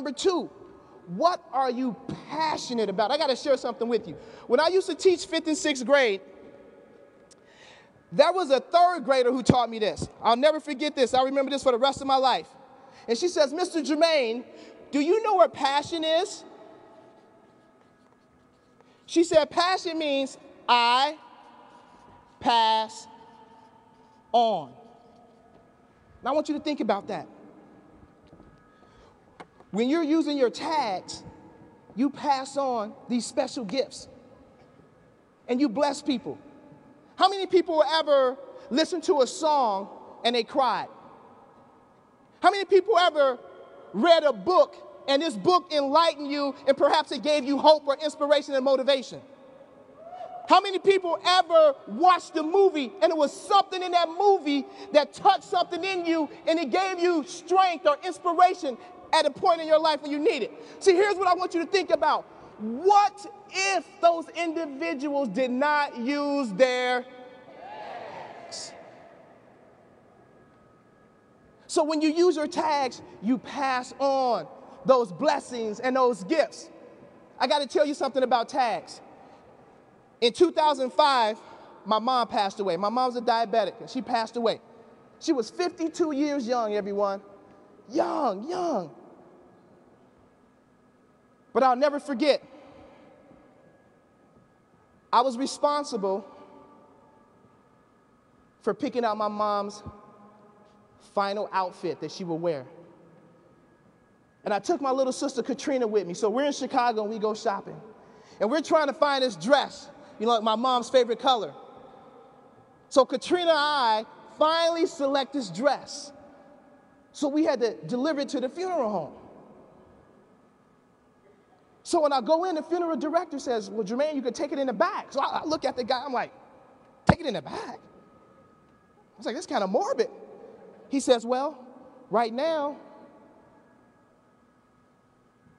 Number two, what are you passionate about? I got to share something with you. When I used to teach 5th and 6th grade, there was a 3rd grader who taught me this. I'll never forget this. I'll remember this for the rest of my life. And she says, Mr. Jermaine, do you know what passion is? She said, passion means I pass on. Now, I want you to think about that. When you're using your tags, you pass on these special gifts and you bless people. How many people ever listened to a song and they cried? How many people ever read a book and this book enlightened you and perhaps it gave you hope or inspiration and motivation? How many people ever watched a movie and it was something in that movie that touched something in you and it gave you strength or inspiration at a point in your life when you need it? See, here's what I want you to think about. What if those individuals did not use their tags? So when you use your tags, you pass on those blessings and those gifts. I got to tell you something about tags. In 2005, my mom passed away. My mom's a diabetic, and she passed away. She was 52 years young, everyone. Young. But I'll never forget, I was responsible for picking out my mom's final outfit that she would wear. And I took my little sister Katrina with me. So we're in Chicago and we go shopping. And we're trying to find this dress, like my mom's favorite color. So Katrina and I finally select this dress. So we had to deliver it to the funeral home. So when I go in, the funeral director says, well, Jermaine, you could take it in the back. So I look at the guy, I'm like, take it in the back? I was like, that's kind of morbid. He says, well, right now,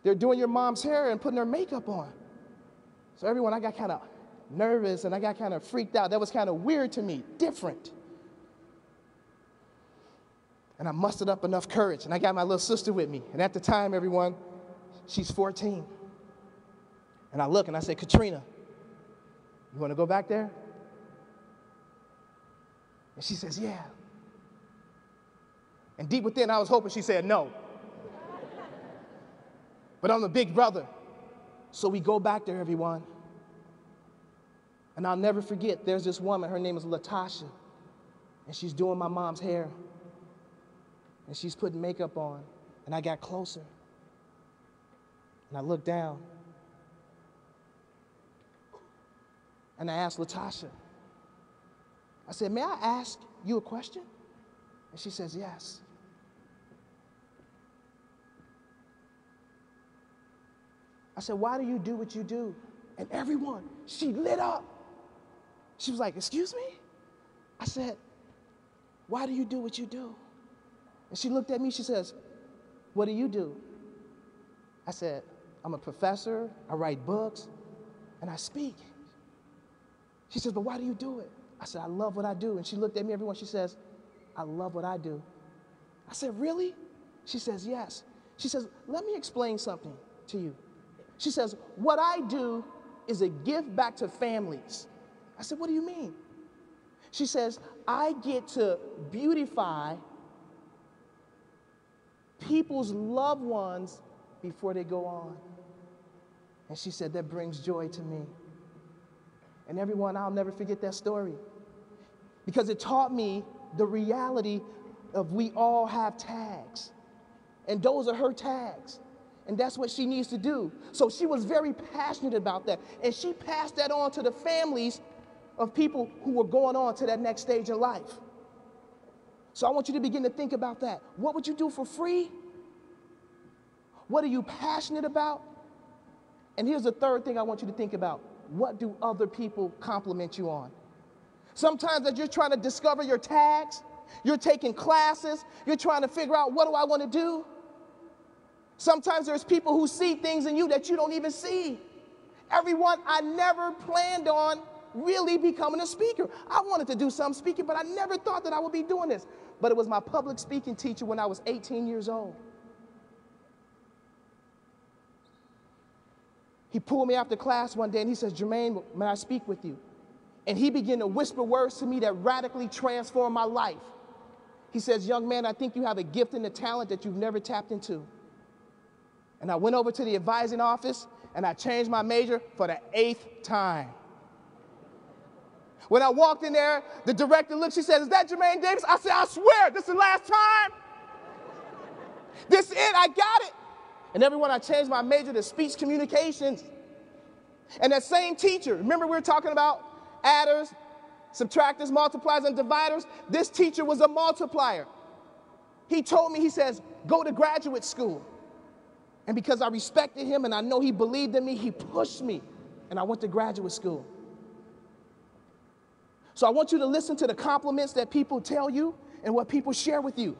they're doing your mom's hair and putting her makeup on. So everyone, I got kind of nervous and I got kind of freaked out. That was kind of weird to me, different. And I mustered up enough courage, and I got my little sister with me. And at the time, everyone, she's 14. And I look and I say, Katrina, you want to go back there? And she says, yeah. And deep within, I was hoping she said no. But I'm the big brother. So we go back there, everyone. And I'll never forget, there's this woman, her name is Latasha. And she's doing my mom's hair. And she's putting makeup on. And I got closer. And I looked down. And I asked Latasha, I said, may I ask you a question? And she says, yes. I said, why do you do what you do? And everyone, she lit up. She was like, excuse me? I said, why do you do what you do? And she looked at me, she says, what do you do? I said, I'm a professor, I write books, and I speak. She says, but why do you do it? I said, I love what I do. And she looked at me, everyone, she says, I love what I do. I said, really? She says, yes. She says, let me explain something to you. She says, what I do is a gift back to families. I said, what do you mean? She says, I get to beautify people's loved ones before they go on. And she said, that brings joy to me. And everyone, I'll never forget that story, because it taught me the reality of we all have tags. And those are her tags. And that's what she needs to do. So she was very passionate about that. And she passed that on to the families of people who were going on to that next stage in life. So I want you to begin to think about that. What would you do for free? What are you passionate about? And here's the third thing I want you to think about. What do other people compliment you on? Sometimes as you're trying to discover your tags, you're taking classes, you're trying to figure out, what do I want to do? Sometimes there's people who see things in you that you don't even see. Everyone, I never planned on really becoming a speaker. I wanted to do some speaking, but I never thought that I would be doing this. But it was my public speaking teacher when I was 18 years old. He pulled me after class one day and he says, Jermaine, may I speak with you? And he began to whisper words to me that radically transformed my life. He says, young man, I think you have a gift and a talent that you've never tapped into. And I went over to the advising office and I changed my major for the 8th time. When I walked in there, the director looked, she said, is that Jermaine Davis? I said, I swear, this is the last time. This is it, I got it. And everyone, I changed my major to speech communications. And that same teacher, remember we were talking about adders, subtractors, multipliers, and dividers? This teacher was a multiplier. He told me, he says, go to graduate school. And because I respected him and I know he believed in me, he pushed me. And I went to graduate school. So I want you to listen to the compliments that people tell you and what people share with you.